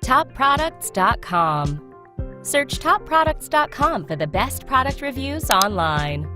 TopProducts.com. Search TopProducts.com for the best product reviews online.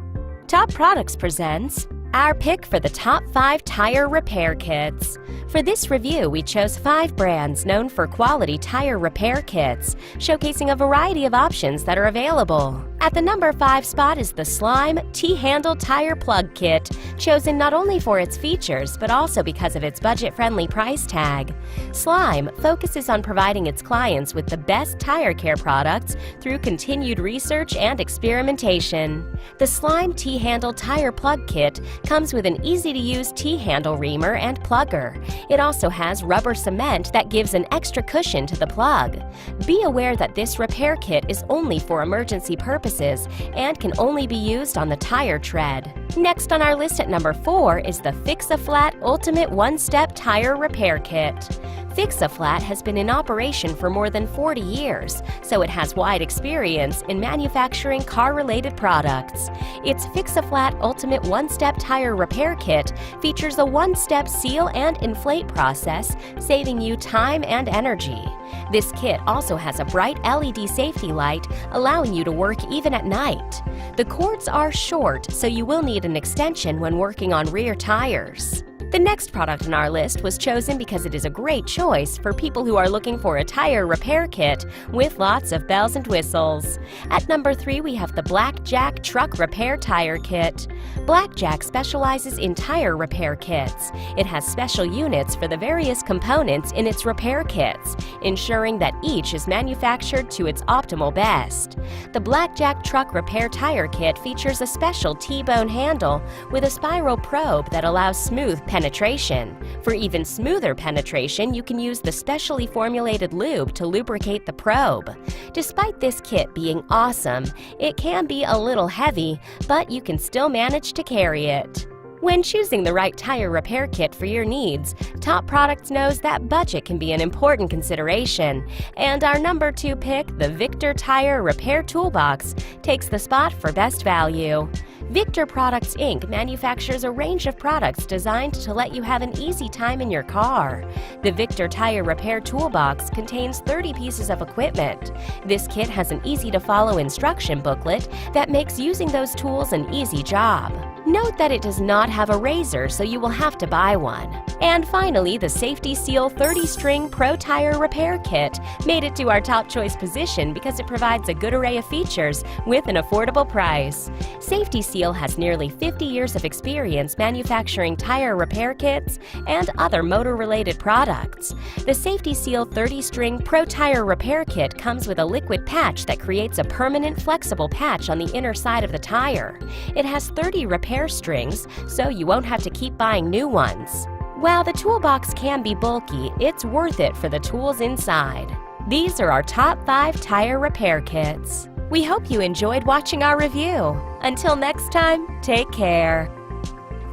Top Products presents our pick for the top 5 tire repair kits. For this review, we chose 5 brands known for quality tire repair kits, showcasing a variety of options that are available. At the number 5 spot is the Slime T-Handle Tire Plug Kit, chosen not only for its features but also because of its budget-friendly price tag. Slime focuses on providing its clients with the best tire care products through continued research and experimentation. The Slime T-Handle Tire Plug Kit comes with an easy-to-use T-handle reamer and plugger. It also has rubber cement that gives an extra cushion to the plug. Be aware that this repair kit is only for emergency purposes and can only be used on the tire tread. Next on our list at number 4 is the FixAFlat Ultimate OneStep Tire Repair Kit. FixAFlat has been in operation for more than 40 years, so it has wide experience in manufacturing car-related products. Its FixAFlat Ultimate One-Step Tire Repair Kit features a one-step seal and inflate process, saving you time and energy. This kit also has a bright LED safety light, allowing you to work even at night. The cords are short, so you will need an extension when working on rear tires. The next product on our list was chosen because it is a great choice for people who are looking for a tire repair kit with lots of bells and whistles. At number 3, we have the Blackjack Truck Repair Tire Kit. Blackjack specializes in tire repair kits. It has special units for the various components in its repair kits, ensuring that each is manufactured to its optimal best. The Blackjack Truck Repair Tire Kit features a special T-bone handle with a spiral probe that allows smooth penetration. For even smoother penetration, you can use the specially formulated lube to lubricate the probe. Despite this kit being awesome, it can be a little heavy, but you can still manage to carry it. When choosing the right tire repair kit for your needs, Top Products knows that budget can be an important consideration, and our number 2 pick, the Victor Tire Repair Toolbox, takes the spot for best value. Victor Products Inc. manufactures a range of products designed to let you have an easy time in your car. The Victor Tire Repair Toolbox contains 30 pieces of equipment. This kit has an easy-to-follow instruction booklet that makes using those tools an easy job. Note that it does not have a razor, so you will have to buy one. And finally, the Safety Seal 30-string Pro Tire Repair Kit made it to our top choice position because it provides a good array of features with an affordable price. Safety Seal has nearly 50 years of experience manufacturing tire repair kits and other motor-related products. The Safety Seal 30-string Pro Tire Repair Kit comes with a liquid patch that creates a permanent flexible patch on the inner side of the tire. It has 30 repair strings, so you won't have to keep buying new ones. While the toolbox can be bulky, it's worth it for the tools inside. These are our top 5 tire repair kits. We hope you enjoyed watching our review. Until next time, take care.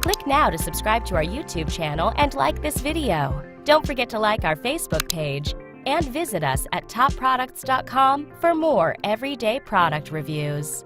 Click now to subscribe to our YouTube channel and like this video. Don't forget to like our Facebook page and visit us at TopProducts.com for more everyday product reviews.